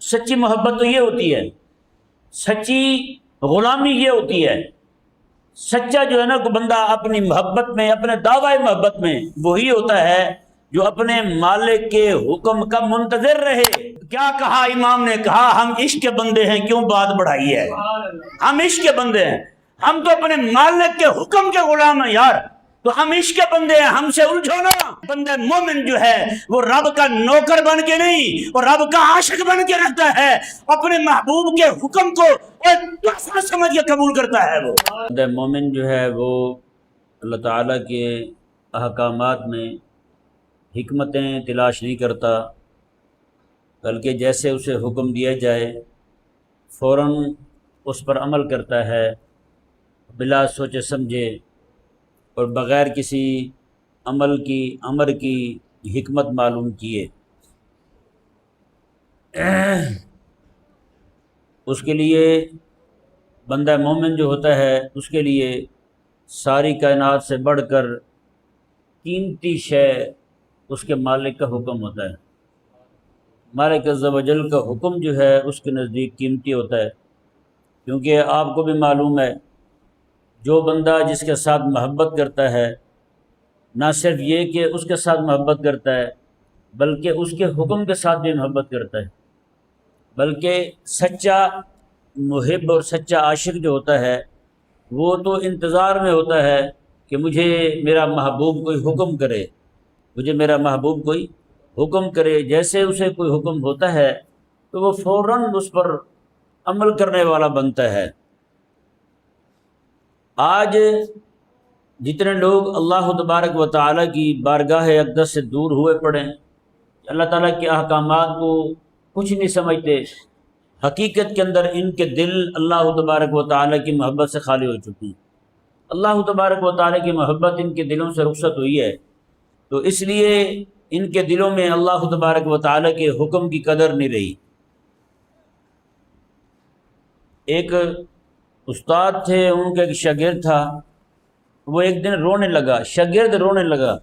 سچی محبت تو یہ ہوتی ہے، سچی غلامی یہ ہوتی ہے، سچا جو ہے نا کو بندہ اپنی محبت میں، اپنے دعوی محبت میں وہی ہوتا ہے جو اپنے مالک کے حکم کا منتظر رہے۔ کیا کہا امام نے؟ کہا ہم عشق کے بندے ہیں، کیوں بات بڑھائی ہے؟ ہم عشق کے بندے ہیں، ہم تو اپنے مالک کے حکم کے غلام ہیں یار، تو ہم عشق کے بندے ہیں، ہم سے الجھو نا۔ بندہ مومن جو ہے وہ رب کا نوکر بن کے نہیں، اور رب کا عاشق بن کے رہتا ہے، اپنے محبوب کے حکم کو ایک تحفہ سمجھ کے قبول کرتا ہے۔ وہ بندہ مومن جو ہے وہ اللہ تعالیٰ کے احکامات میں حکمتیں تلاش نہیں کرتا، بلکہ جیسے اسے حکم دیا جائے فوراً اس پر عمل کرتا ہے، بلا سوچے سمجھے اور بغیر کسی امر کی حکمت معلوم کیے۔ اس کے لیے بندہ مومن جو ہوتا ہے اس کے لیے ساری کائنات سے بڑھ کر قیمتی شے اس کے مالک کا حکم ہوتا ہے۔ مالک عز و جل کا حکم جو ہے اس کے نزدیک قیمتی ہوتا ہے، کیونکہ آپ کو بھی معلوم ہے جو بندہ جس کے ساتھ محبت کرتا ہے، نہ صرف یہ کہ اس کے ساتھ محبت کرتا ہے بلکہ اس کے حکم کے ساتھ بھی محبت کرتا ہے، بلکہ سچا محب اور سچا عاشق جو ہوتا ہے وہ تو انتظار میں ہوتا ہے کہ مجھے میرا محبوب کوئی حکم کرے، مجھے میرا محبوب کوئی حکم کرے۔ جیسے اسے کوئی حکم ہوتا ہے تو وہ فوراً اس پر عمل کرنے والا بنتا ہے۔ آج جتنے لوگ اللہ تبارک و تعالیٰ کی بارگاہ اقدس سے دور ہوئے پڑے ہیں، اللہ تعالیٰ کے احکامات کو کچھ نہیں سمجھتے، حقیقت کے اندر ان کے دل اللہ تبارک و تعالیٰ کی محبت سے خالی ہو چکی ہیں۔ اللہ تبارک و تعالیٰ کی محبت ان کے دلوں سے رخصت ہوئی ہے، تو اس لیے ان کے دلوں میں اللہ تبارک و تعالیٰ کے حکم کی قدر نہیں رہی۔ ایک استاد تھے، ان کا ایک شاگرد تھا، وہ ایک دن رونے لگا، شاگرد رونے لگا۔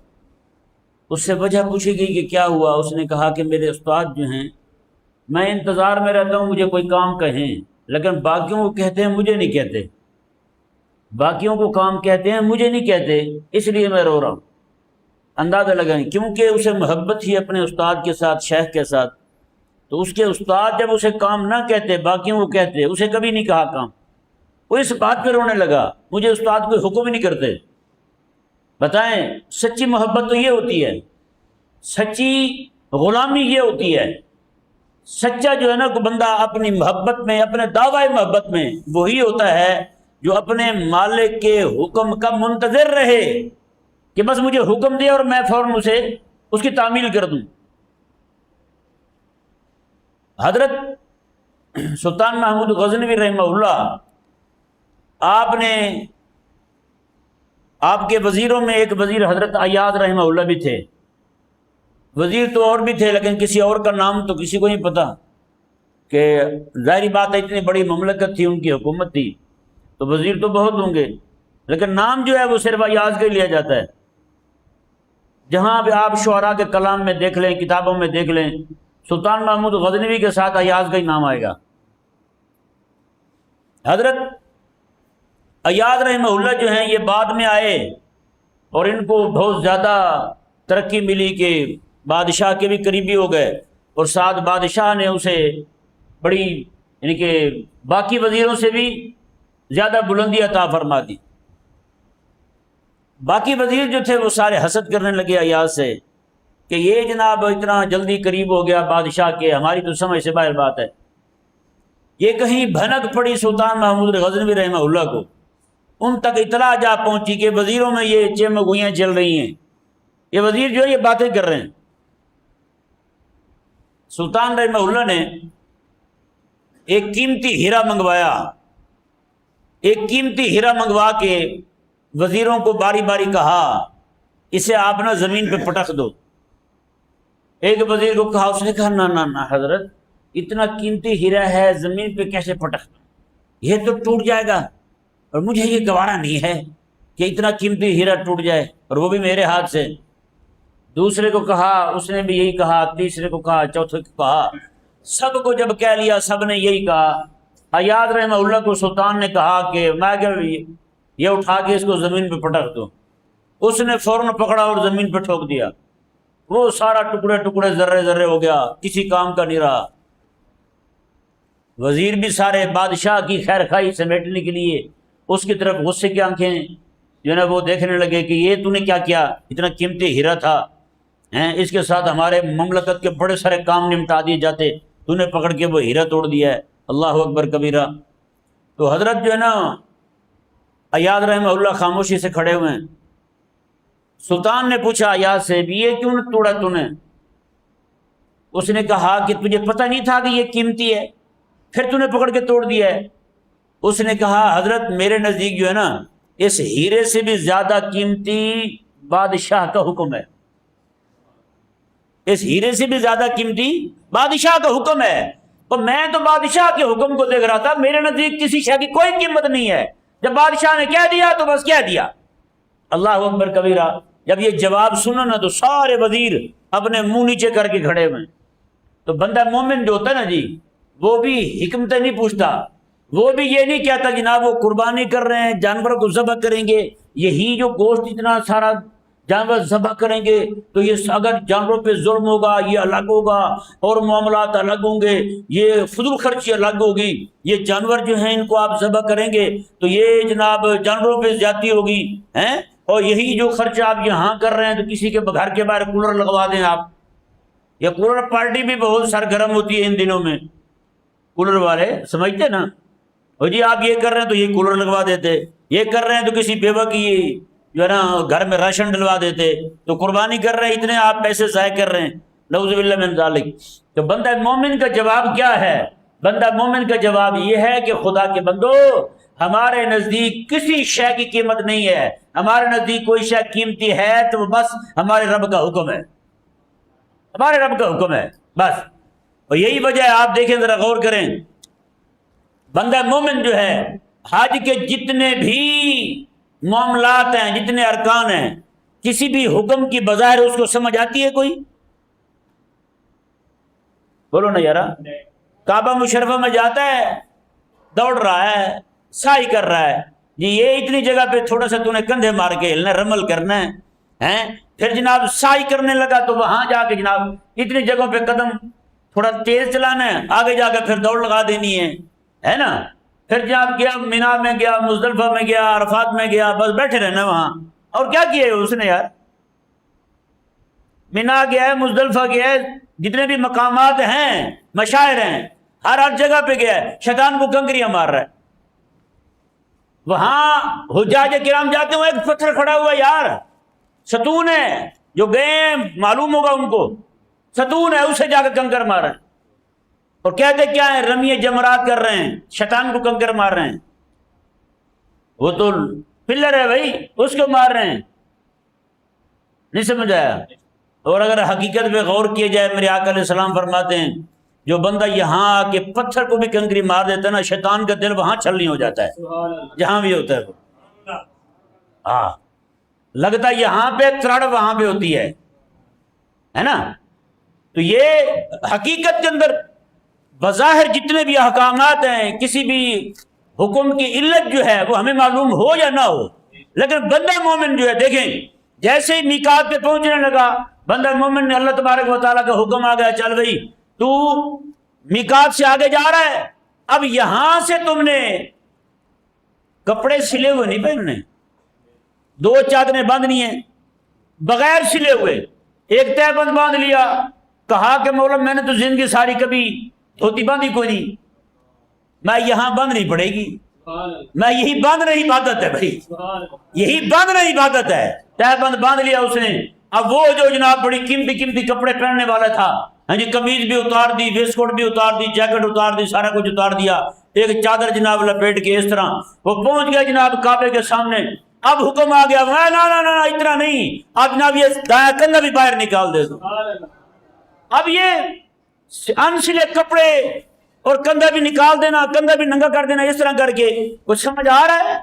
اس سے وجہ پوچھی گئی کہ کیا ہوا؟ اس نے کہا کہ میرے استاد جو ہیں، میں انتظار میں رہتا ہوں مجھے کوئی کام کہیں، لیکن باقیوں کو کہتے ہیں مجھے نہیں کہتے، باقیوں کو کام کہتے ہیں مجھے نہیں کہتے، اس لیے میں رو رہا ہوں۔ اندازہ لگائیں، کیونکہ اسے محبت تھی اپنے استاد کے ساتھ، شیخ کے ساتھ، تو اس کے استاد جب اسے کام نہ کہتے، باقیوں کو کہتے، اسے کبھی نہیں کہا کام، وہ اس بات پہ رونے لگا، مجھے استاد کوئی حکم ہی نہیں کرتے۔ بتائیں، سچی محبت تو یہ ہوتی ہے، سچی غلامی یہ ہوتی ہے، سچا جو ہے نا کو بندہ اپنی محبت میں، اپنے دعوی محبت میں وہی ہوتا ہے جو اپنے مالک کے حکم کا منتظر رہے، کہ بس مجھے حکم دے اور میں فوراً اسے اس کی تعمیل کر دوں۔ حضرت سلطان محمود غزنوی رحمہ اللہ، آپ کے وزیروں میں ایک وزیر حضرت ایاز رحمہ اللہ بھی تھے، وزیر تو اور بھی تھے لیکن کسی اور کا نام تو کسی کو نہیں پتا، کہ ظاہری بات ہے اتنی بڑی مملکت تھی، ان کی حکومت تھی، تو وزیر تو بہت ہوں گے، لیکن نام جو ہے وہ صرف ایاز کا ہی لیا جاتا ہے۔ جہاں بھی آپ شعراء کے کلام میں دیکھ لیں، کتابوں میں دیکھ لیں، سلطان محمود غزنوی کے ساتھ ایاز کا ہی نام آئے گا۔ حضرت ایاز رحمہ اللہ جو ہیں یہ بعد میں آئے اور ان کو بہت زیادہ ترقی ملی کہ بادشاہ کے بھی قریبی ہو گئے، اور ساتھ بادشاہ نے اسے بڑی، یعنی کہ باقی وزیروں سے بھی زیادہ بلندی عطا فرما دی۔ باقی وزیر جو تھے وہ سارے حسد کرنے لگے ایاز سے کہ یہ جناب اتنا جلدی قریب ہو گیا بادشاہ کے، ہماری تو سمجھ سے باہر بات ہے۔ یہ کہیں بھنک پڑی سلطان محمود غزنوی رحمہ اللہ کو، ان تک اطلاع جا پہنچی کہ وزیروں میں یہ چمگوئیاں چل رہی ہیں، یہ وزیر جو ہے یہ باتیں کر رہے ہیں۔ سلطان رحمہ اللہ نے ایک قیمتی ہیرا منگوایا، ایک قیمتی ہیرا منگوا کے وزیروں کو باری باری کہا اسے آپ نا زمین پہ پٹخ دو۔ ایک وزیر کو کہا، اس نے کہا نہ حضرت، اتنا قیمتی ہیرا ہے زمین پہ کیسے پٹخ دو، یہ تو ٹوٹ جائے گا، اور مجھے یہ گوارا نہیں ہے کہ اتنا قیمتی ہیرا ٹوٹ جائے، اور وہ بھی میرے ہاتھ سے۔ دوسرے کو کہا، اس نے بھی یہی کہا، تیسرے کو کہا، چوتھے کو کہا، سب کو جب کہہ لیا سب نے یہی کہا، ایاز رحمہ اللہ کو سلطان نے کہا کہ میں کہ یہ اٹھا کے اس کو زمین پہ پٹک دو، اس نے فوراً پکڑا اور زمین پہ ٹھوک دیا، وہ سارا ٹکڑے ٹکڑے ذرے ذرے ہو گیا، کسی کام کا نہیں رہا۔ وزیر بھی سارے بادشاہ کی خیر خواہی سمیٹنے کے لیے اس کی طرف غصے کی آنکھیں جو ہے نا وہ دیکھنے لگے کہ یہ تو نے کیا کیا، اتنا قیمتی ہیرا تھا، اس کے ساتھ ہمارے مملکت کے بڑے سارے کام نمٹا دیے جاتے، تو نے پکڑ کے وہ ہیرا توڑ دیا ہے، اللہ اکبر کبیرہ۔ تو حضرت جو ہے نا ایاز رحمہ اللہ خاموشی سے کھڑے ہوئے ہیں۔ سلطان نے پوچھا ایاز سے بھی یہ کیوں توڑا تو نے؟ اس نے کہا کہ تجھے پتہ نہیں تھا کہ یہ قیمتی ہے پھر تو نے پکڑ کے توڑ دیا ہے؟ اس نے کہا حضرت میرے نزدیک جو ہے نا اس ہیرے سے بھی زیادہ قیمتی بادشاہ کا حکم ہے، اس ہیرے سے بھی زیادہ قیمتی بادشاہ کا حکم ہے، اور میں تو بادشاہ کے حکم کو دیکھ رہا تھا، میرے نزدیک کسی شے کی کوئی قیمت نہیں ہے، جب بادشاہ نے کہہ دیا تو بس کہہ دیا، اللہ اکبر کبیرہ۔ جب یہ جواب سنا نا تو سارے وزیر اپنے منہ نیچے کر کے کھڑے ہوئے۔ تو بندہ مومن جو ہوتا ہے نا جی وہ بھی حکمتیں نہیں پوچھتا، وہ بھی یہ نہیں کہتا جناب وہ قربانی کر رہے ہیں جانور کو ذبح کریں گے، یہی جو گوشت اتنا سارا جانور ذبح کریں گے تو یہ اگر جانوروں پہ ظلم ہوگا یہ الگ ہوگا، اور معاملات الگ ہوں گے، یہ فضول خرچی الگ ہوگی، یہ جانور جو ہیں ان کو آپ ذبح کریں گے تو یہ جناب جانوروں پہ زیادتی ہوگی ہیں، اور یہی جو خرچہ آپ یہاں کر رہے ہیں تو کسی کے گھر کے باہر کولر لگوا دیں آپ۔ یہ کولر پارٹی بھی بہت سرگرم ہوتی ہے ان دنوں میں، کولر والے سمجھتے نا، اور جی آپ یہ کر رہے ہیں تو یہ کولر لگوا دیتے، یہ کر رہے ہیں تو کسی بیوہ کی جو ہے نا گھر میں راشن ڈلوا دیتے، تو قربانی کر رہے ہیں اتنے آپ پیسے ضائع کر رہے ہیں، نعوذ باللہ من ذالک۔ تو بندہ مومن کا جواب کیا ہے؟ بندہ مومن کا جواب یہ ہے کہ خدا کے بندو ہمارے نزدیک کسی شے کی قیمت نہیں ہے، ہمارے نزدیک کوئی شے قیمتی ہے تو بس ہمارے رب کا حکم ہے، ہمارے رب کا حکم ہے بس۔ اور یہی وجہ ہے، آپ دیکھیں ذرا غور کریں، بندہ مومن جو ہے حج کے جتنے بھی معاملات ہیں جتنے ارکان ہیں کسی بھی حکم کی بظاہر اس کو سمجھ آتی ہے کوئی؟ بولو نا یارا، کعبہ مشرفہ میں جاتا ہے دوڑ رہا ہے سعی کر رہا ہے جی یہ اتنی جگہ پہ تھوڑا سا تو نے کندھے مار کے ہلنا رمل کرنا ہے، پھر جناب سعی کرنے لگا تو وہاں جا کے جناب اتنی جگہوں پہ قدم تھوڑا تیز چلانا ہے، آگے جا کے پھر دوڑ لگا دینی ہے نا، پھر جناب گیا مینا میں گیا مزدلفہ میں گیا عرفات میں گیا، بس بیٹھے رہنا وہاں۔ اور کیا کیا ہے اس نے یار؟ مینا گیا ہے مزدلفہ گیا ہے، جتنے بھی مقامات ہیں مشاعر ہیں ہر جگہ پہ گیا ہے، شیطان کو کنکریاں مار رہا ہے۔ وہاں حجاج کرام جاتے ہوئے ایک پتھر کھڑا ہوا یار، ستون ہے، جو گئے معلوم ہوگا ان کو ستون ہے، اسے جا کے کنکر مار رہے ہیں، اور کہتے کیا ہیں رمی جمرات کر رہے ہیں، شیطان کو کنکر مار رہے ہیں، وہ تو پلر ہے بھائی اس کو مار رہے ہیں، نہیں سمجھ آیا؟ اور اگر حقیقت پہ غور کیا جائے میرے آقا علیہ السلام فرماتے ہیں جو بندہ یہاں آ کے پتھر کو بھی کنکری مار دیتا ہے نا شیطان کا دل وہاں چھلنی ہو جاتا ہے جہاں بھی ہوتا ہے وہ، ہاں لگتا ہے یہاں پہ ترڑ وہاں پہ ہوتی ہے نا۔ تو یہ حقیقت کے اندر بظاہر جتنے بھی احکامات ہیں کسی بھی حکم کی علت جو ہے وہ ہمیں معلوم ہو یا نہ ہو، لیکن بندہ مومن جو ہے دیکھیں جیسے ہی میقات پہ پہنچنے لگا بندہ مومن نے اللہ تبارک و تعالیٰ کا حکم آ گیا چل بھائی تو میقات سے آگے جا رہا ہے، اب یہاں سے تم نے کپڑے سلے ہوئے نہیں پہننے، دو چادریں باندھنی ہیں بغیر سلے ہوئے، ایک تہ بند باندھ لیا، کہا کہ مولا میں نے تو زندگی ساری کبھی دھوتی باندھی کوئی نہیں، میں یہاں باندھنی پڑے گی، میں یہی باندھنا ہی عبادت ہے بھائی، یہی باندھنا ہی عبادت ہے۔ تہ بند باندھ لیا اس نے، اب وہ جو جناب بڑی قیمتی قیمتی کپڑے پہننے والا تھا ہاں جی قمیض بھی اتار دی، ویسٹ کوٹ بھی اتار دی، جیکٹ اتار دی، سارا کچھ اتار دیا، ایک چادر جناب لپیٹ کے اس طرح وہ پہنچ گیا جناب کعبے کے سامنے۔ اب حکم آ گیا نا اتنا نہیں، اب جناب یہ دایاں کندھا بھی باہر نکال دے دو، اب یہ انسلے کپڑے اور کندھا بھی نکال دینا، کندھا بھی ننگا کر دینا، اس طرح کر کے کچھ سمجھ آ رہا ہے؟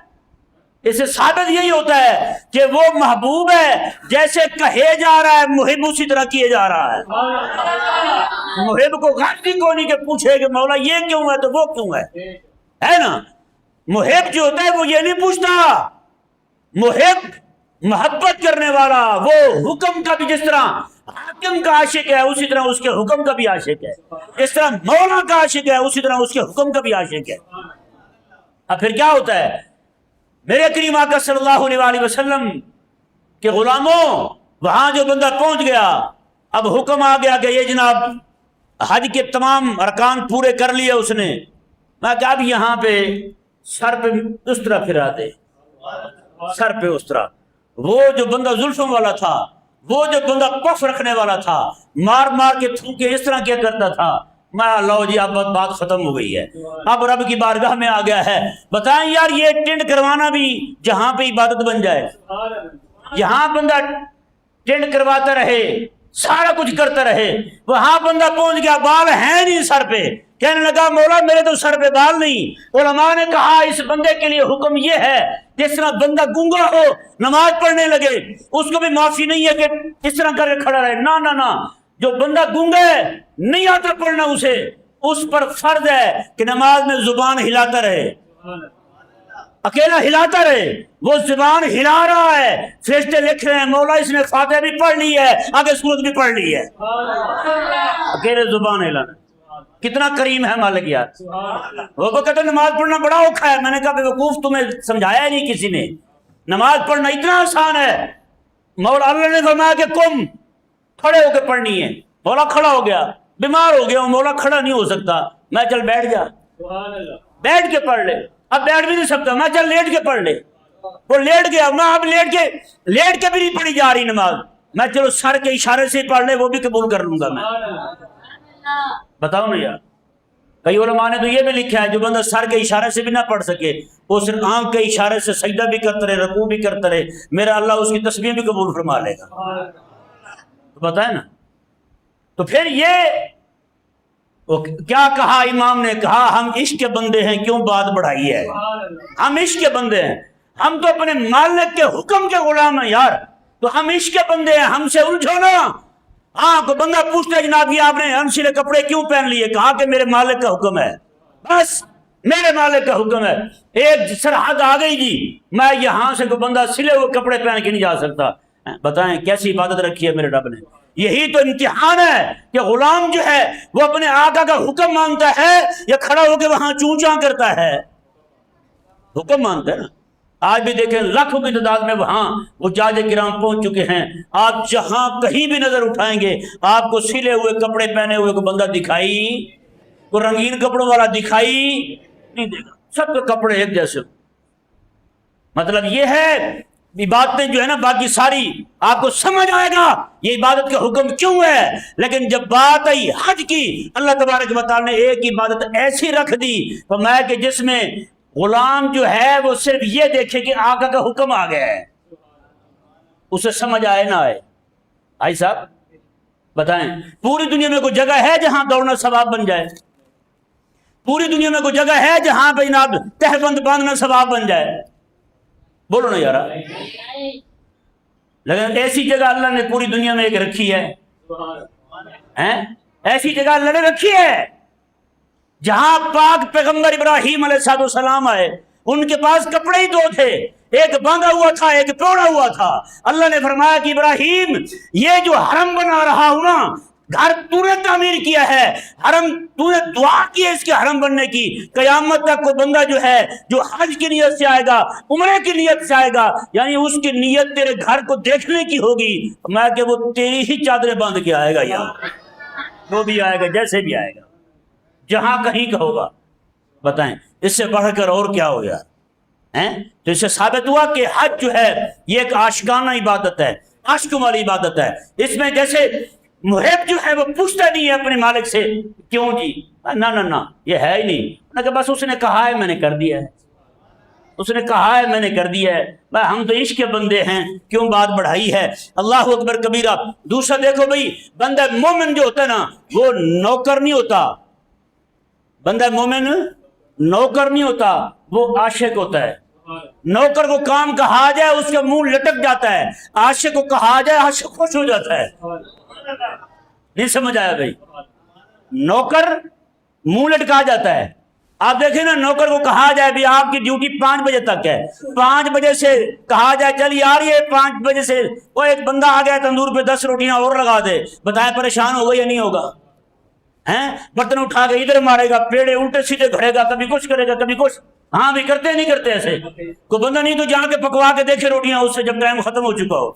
اس سے ثابت یہی ہوتا ہے کہ وہ محبوب ہے، جیسے کہے جا رہا ہے محب اسی طرح کیے جا رہا ہے۔ محب کو غلطی کو نہیں کہ پوچھے کہ مولا یہ کیوں ہے تو وہ کیوں ہے نا۔ محب جو ہوتا ہے وہ یہ نہیں پوچھتا، محب محبت کرنے والا وہ حکم کا بھی، جس طرح حاکم کا عاشق ہے اسی طرح اس کے حکم کا بھی عاشق ہے، جس طرح مولا کا عاشق ہے اسی طرح اس کے حکم کا بھی عاشق ہے۔ اب پھر کیا ہوتا ہے، میرے کریم آقا صلی اللہ علیہ وسلم کے غلاموں، وہاں جو بندہ پہنچ گیا، اب حکم آ گیا کہ یہ جناب حج کے تمام ارکان پورے کر لیے اس نے، میں کہا اب یہاں پہ سر پہ اس طرح پھرا دے، سر پہ اس طرح۔ وہ جو بندہ زلفوں والا تھا، وہ جو بندہ پف رکھنے والا تھا، مار مار کے تھوکے اس طرح کیا کرتا تھا، میں اللہ جی اب بات ختم ہو گئی ہے، اب رب کی بارگاہ میں آ گیا ہے۔ بتائیں یار یہ ٹینٹ کروانا بھی جہاں پہ عبادت بن جائے، یہاں بندہ ٹینٹ کرواتا رہے، سارا کچھ کرتا رہے، وہاں بندہ پہنچ گیا بال ہیں نہیں سر پہ، کہنے لگا مولا میرے تو سر پہ بال نہیں۔ علماء نے کہا اس بندے کے لیے حکم یہ ہے، جس طرح بندہ گونگا ہو نماز پڑھنے لگے اس کو بھی معافی نہیں ہے کہ اس طرح کر کے کھڑا رہے، نہ، جو بندہ گونگا ہے نہیں آتا پڑھنا اسے، اس پر فرض ہے کہ نماز میں زبان ہلاتا رہے، اکیلا ہلاتا رہے۔ وہ زبان ہلا رہا ہے، فرشتے لکھ رہے ہیں مولا اس نے فاتحہ بھی پڑھ لی ہے، آگے سورت بھی پڑھ لی ہے، اکیلے زبان ہلانا۔ کتنا کریم ہے مالک یار۔ وہ کہتے نماز پڑھنا بڑا اوکھا ہے، میں نے کہا بے وقوف تمہیں سمجھایا ہی نہیں کسی نے، نماز پڑھنا اتنا آسان ہے۔ مولا اللہ نے فرمایا کہ قم، کھڑے ہو کے پڑھنی ہے، مولا کھڑا ہو گیا، بیمار ہو گیا ہوں مولا کھڑا نہیں ہو سکتا، میں چل بیٹھ جا، بیٹھ کے پڑھ لے، اب بیٹھ بھی نہیں سکتا میں چل لیٹ کے پڑھ لے، وہ لیٹ گیا، میں اب لیٹ کے بھی نہیں پڑھی جا رہی نماز، میں چلو سر کے اشارے سے پڑھ لے وہ بھی قبول کر لوں گا میں۔ بتاؤ نا یار، کئی علماء نے تو یہ بھی لکھا ہے جو بندہ سر کے اشارے سے بھی نہ پڑھ سکے وہ صرف آنکھ کے اشارے سے سجدہ بھی کرتا رہے، رکوع بھی کرتا رہے، میرا اللہ اس کی تسبیح بھی قبول فرما لے گا۔ تو بتائیں نا، تو پھر یہ کیا کہا امام نے، کہا ہم عشق کے بندے ہیں، کیوں بات بڑھائی ہے، ہم عشق کے بندے ہیں، ہم تو اپنے مالک کے حکم کے غلام ہیں یار، تو ہم عشق کے بندے ہیں، ہم سے الجھو نا۔ ہاں کو بندہ پوچھتا ہے جناب یہ آپ نے انسلے کپڑے کیوں پہن لیے، کہا کہ میرے مالک کا حکم ہے، بس میرے مالک کا حکم ہے، ایک سرحد آ گئی جی، میں یہاں سے کوئی بندہ سلے ہوئے کپڑے پہن کے نہیں جا سکتا۔ بتائیں کیسی عبادت رکھی ہے میرے رب نے۔ یہی تو امتحان ہے کہ غلام جو ہے وہ اپنے آقا کا حکم مانتا ہے یا کھڑا ہو کے وہاں چونچاں کرتا ہے، حکم مانتا ہے نا۔ آج بھی دیکھیں لاکھوں کی تعداد میں وہاں وہ جاج کرام پہنچ چکے ہیں، آپ جہاں کہیں بھی نظر اٹھائیں گے آپ کو سلے ہوئے کپڑے پہنے ہوئے کوئی بندہ دکھائی، کوئی رنگین کپڑوں والا دکھائی نہیں دے گا، سب کے کپڑے ایک جیسے۔ مطلب یہ ہے عبادتیں جو ہے نا باقی ساری آپ کو سمجھ آئے گا یہ عبادت کا حکم کیوں ہے، لیکن جب بات آئی حج کی اللہ تبارک و تعالی نے ایک عبادت ایسی رکھ دی فرمایا کہ جس میں غلام جو ہے وہ صرف یہ دیکھے کہ آقا کا حکم آ گیا ہے، اسے سمجھ آئے نہ آئے۔ بھائی صاحب بتائیں پوری دنیا میں کوئی جگہ ہے جہاں دوڑنا ثواب بن جائے؟ پوری دنیا میں کوئی جگہ ہے جہاں پہ جناب تہبند باندھنا ثواب بن جائے؟ بولو نا یار۔ لیکن ایسی جگہ اللہ نے پوری دنیا میں ایک رکھی ہے، ایسی جگہ اللہ نے رکھی ہے جہاں پاک پیغمبر ابراہیم علیہ السلام آئے، ان کے پاس کپڑے ہی دو تھے، ایک باندھا ہوا تھا ایک توڑا ہوا تھا۔ اللہ نے فرمایا کہ ابراہیم یہ جو حرم بنا رہا ہوں نا، گھر تو نے تعمیر کیا ہے، حرم تو نے دعا کی ہے اس کے حرم بننے کی، قیامت تک کوئی بندہ جو ہے جو حج کی نیت سے آئے گا، عمرے کی نیت سے آئے گا، یعنی اس کی نیت تیرے گھر کو دیکھنے کی ہوگی، میں کہ وہ تیری ہی چادریں باندھ کے آئے گا، یہاں جو بھی آئے گا جیسے بھی آئے گا جہاں کہیں کا ہوگا۔ بتائیں اس سے بڑھ کر اور کیا ہو گیا؟ تو اس سے ثابت ہوا کہ حج جو ہے یہ ایک عاشقانہ عبادت ہے، عشق والی عبادت ہے۔ اس میں جیسے محب جو ہے وہ پوچھتا نہیں ہے اپنے مالک سے کیوں جی، نہ یہ ہے ہی نہیں، کہ بس اس نے کہا ہے میں نے کر دیا ہے، اس نے کہا ہے میں نے کر دیا ہے، ہم تو عشق کے بندے ہیں، کیوں بات بڑھائی ہے؟ اللہ اکبر کبیرہ۔ دوسرا دیکھو بھائی بندہ مومن جو ہوتا ہے نا وہ نوکر نہیں ہوتا، بندہ مومن نوکر نہیں ہوتا، وہ عاشق ہوتا ہے۔ نوکر کو کام کہا جائے اس کا منہ لٹک جاتا ہے، عاشق کو کہا جائے عاشق خوش ہو جاتا ہے. نہیں سمجھ آیا بھائی؟ نوکر منہ لٹکا جاتا ہے. آپ دیکھیں نا، نوکر کو کہا جائے بھی آپ کی ڈیوٹی 5 بجے تک ہے، 5 بجے سے کہا جائے چل یار یہ 5 بجے سے وہ ایک بندہ آ گیا تندور پہ 10 روٹیاں اور لگا دے، بتائیں پریشان ہوگا یا نہیں ہوگا؟ ہیں برتن اٹھا کے ادھر مارے گا، پیڑے الٹے سیدھے گھڑے گا، کبھی کچھ کرے گا کبھی کچھ. ہاں بھی کرتے نہیں کرتے ایسے؟ کوئی بندہ نہیں تو جا کے پکوا کے دیکھے روٹیاں اس سے جب ٹائم ختم ہو چکا ہو.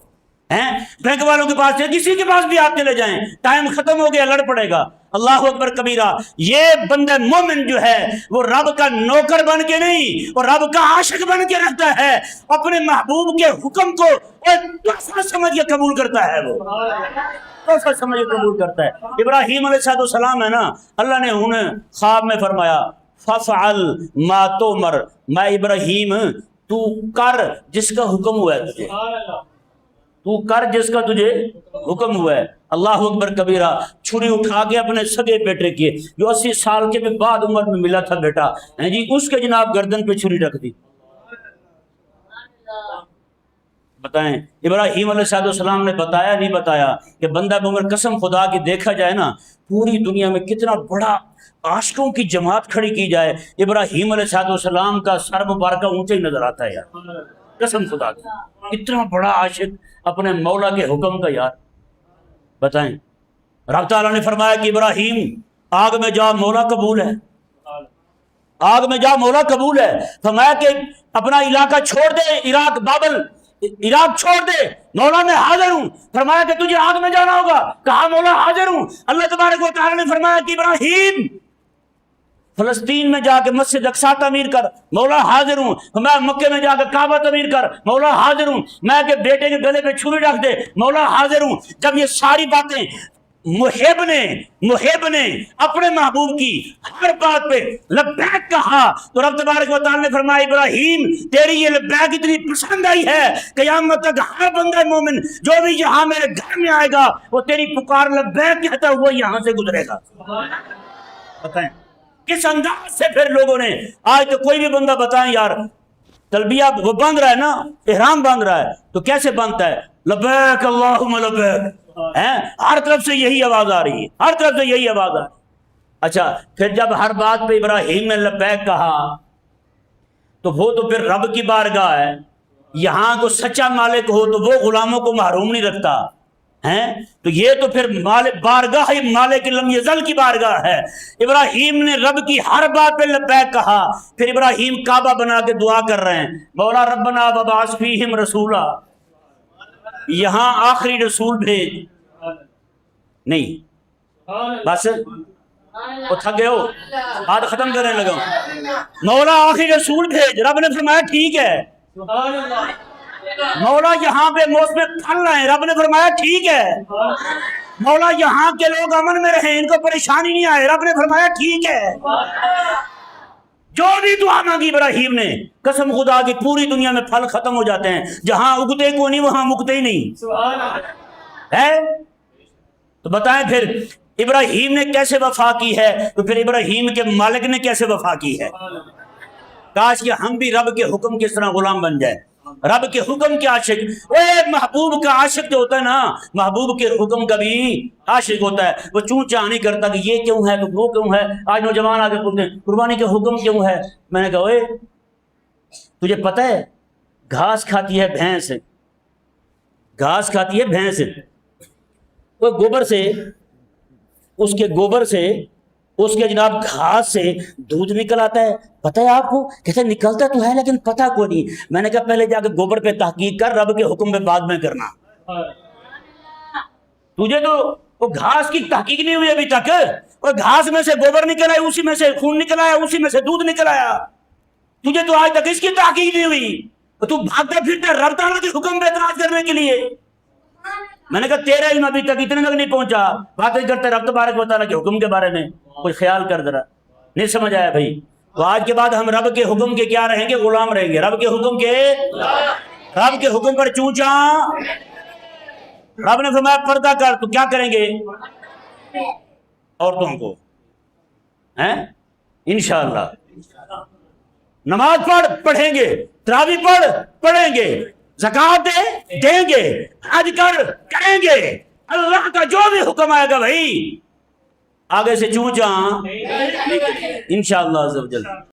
بینک والوں کے پاس کسی کے پاس بھی آپ چلے جائیں، ٹائم ختم ہو گیا لڑ پڑے گا. اللہ اکبر کبیرہ. یہ بندہ مومن جو ہے وہ رب کا نوکر بن کے نہیں، اور رب کا عاشق بن کے رہتا ہے، اپنے محبوب کے حکم کو تحفہ سمجھ کے قبول کرتا ہے. وہ تحفہ سمجھ کے قبول کرتا ہے. ابراہیم علیہ السلام ہے نا، اللہ نے انہیں خواب میں فرمایا فَفْعَلْ مَا تُؤْمَرْ، میں ابراہیم تو کر جس کا حکم ہوا ہے تجھے، تو کر جس کا تجھے حکم ہوا ہے. اللہ اکبر کبیرہ. چھری اٹھا کے اپنے سگے بیٹے کی جو 80 سال کے بعد عمر میں ملا تھا بیٹا، جی اس کے جناب گردن پہ چھری رکھ دی. بتائیں ابراہیم علیہ السلام نے بتایا نہیں بتایا کہ بندہ مومن قسم خدا کی دیکھا جائے نا، پوری دنیا میں کتنا بڑا عاشقوں کی جماعت کھڑی کی جائے، ابراہیم علیہ السلام کا سر مبارکہ اونچے ہی نظر آتا ہے یار، قسم خدا کی. اتنا بڑا عاشق اپنے مولا کے حکم کا یار. بتائیں رب تعالیٰ نے فرمایا کہ ابراہیم آگ میں جا مولا قبول ہے، آگ میں جا مولا قبول ہے. فرمایا کہ اپنا علاقہ چھوڑ دے، عراق بابل عراق چھوڑ دے، مولا میں حاضر ہوں. فرمایا کہ تجھے آگ میں جانا ہوگا، کہا مولا حاضر ہوں. اللہ تبارک و تعالیٰ نے فرمایا کہ ابراہیم فلسطین میں جا کے مسجد اقصی تعمیر کر، مولا حاضر ہوں. میں مکے میں جا کے کعبہ تعمیر کر، مولا حاضر ہوں. میں کہ بیٹے کے گلے پہ چھری رکھ دے، مولا حاضر ہوں. جب یہ ساری باتیں محب نے اپنے محبوب کی ہر بات پہ لبیک کہا تو رب تبارک و تعالیٰ نے فرمایا ابراہیم تیری یہ لبیک اتنی پسند آئی ہے قیامت تک ہر بندہ مومن جو بھی یہاں میرے گھر میں آئے گا وہ تیری پکار لبیک کہتا ہوا یہاں سے گزرے گا. بتائیں کس انداز سے پھر لوگوں نے آج تو کوئی بھی بندہ بتائیں یار تلبیہ وہ باندھ رہا ہے نا، احرام باندھ رہا ہے تو کیسے باندھتا ہے؟ لبیک اللہم لبیک. ہر طرف سے یہی آواز آ رہی ہے، ہر طرف سے یہی آواز آ رہی ہے. اچھا پھر جب ہر بات پہ ابراہیم نے لبیک کہا تو وہ تو پھر رب کی بارگاہ ہے. یہاں کو سچا مالک ہو تو وہ غلاموں کو محروم نہیں رکھتا ہیں، تو یہ تو پھر بارگاہ مالک لم یزل کی بارگاہ ہے. ابراہیم نے رب کی ہر بات پہ لبیک کہا. پھر ابراہیم کعبہ بنا کے دعا کر رہے ہیں مولا ربنا وبعث فیہم رسولا، یہاں آخری رسول بھیج. نہیں بس وہ تھک گئے ہو، بات ختم کرنے لگا ہوں. مولا آخری رسول بھیج. رب نے فرمایا ٹھیک ہے. مولا یہاں پہ موسم پھل رہے ہیں، رب نے فرمایا ٹھیک ہے. مولا یہاں کے لوگ امن میں رہیں، ان کو پریشانی نہیں آئے، رب نے فرمایا ٹھیک ہے. جو بھی دعا مانگی ابراہیم نے قسم خدا کی پوری دنیا میں پھل ختم ہو جاتے ہیں، جہاں اگتے کو نہیں وہاں مکتے ہی نہیں ہے. تو بتائیں پھر ابراہیم نے کیسے وفا کی ہے، تو پھر ابراہیم کے مالک نے کیسے وفا کی ہے. کاش کہ ہم بھی رب کے حکم کی طرح غلام بن جائیں، رب کے حکم کے عاشق. محبوب کا عاشق جو ہوتا ہے نا، محبوب کے حکم کا بھی عاشق ہوتا ہے. وہ چون چاہ نہیں کرتا کہ یہ کیوں ہے تو وہ کیوں ہے. آج نوجوان آگے پوچھتے ہیں قربانی کے حکم کیوں ہے. میں نے کہا اوے تجھے پتہ ہے گھاس کھاتی ہے بھینس، گھاس کھاتی ہے بھینس، وہ گوبر سے اس کے گوبر سے اس کے جناب گھاس سے دودھ نکل آتا ہے. پتہ ہے آپ کو؟ کہتے نکلتا تو ہے لیکن پتہ کو نہیں. میں نے کہا پہلے جا کے گوبر پہ تحقیق کر، رب کے حکم پہ بعد میں کرنا. تجھے تو وہ گھاس کی تحقیق نہیں ہوئی ابھی تک. اور گھاس میں سے گوبر نکل آیا، اسی میں سے خون نکل آیا، اسی میں سے دودھ نکل آیا. تجھے تو آج تک اس کی تحقیق نہیں ہوئی، تو بھاگتا پھرتا رب تعالیٰ کے حکم پہ اعتراض کرنے کے لیے. میں نے کہا تیرا علم ابھی تک اتنے تک نہیں پہنچا، باتیں کرتے رب تبارک و تعالیٰ کے حکم کے بارے میں کوئی خیال کر ذرا. نہیں سمجھ آیا بھائی؟ تو آج کے بعد ہم رب کے حکم کے کیا رہیں گے؟ غلام رہیں گے. رب کے حکم کے، رب کے حکم پر چونچا. رب نے فرمایا پردہ کر، تو کیا کریں گے؟ عورتوں کو انشاءاللہ نماز پڑھیں گے، تراویح پڑھیں گے، زکوٰۃ دیں گے، حج کریں گے، اللہ کا جو بھی حکم آئے گا بھائی آگے سے چوں چاں انشاءاللہ عز و جل۔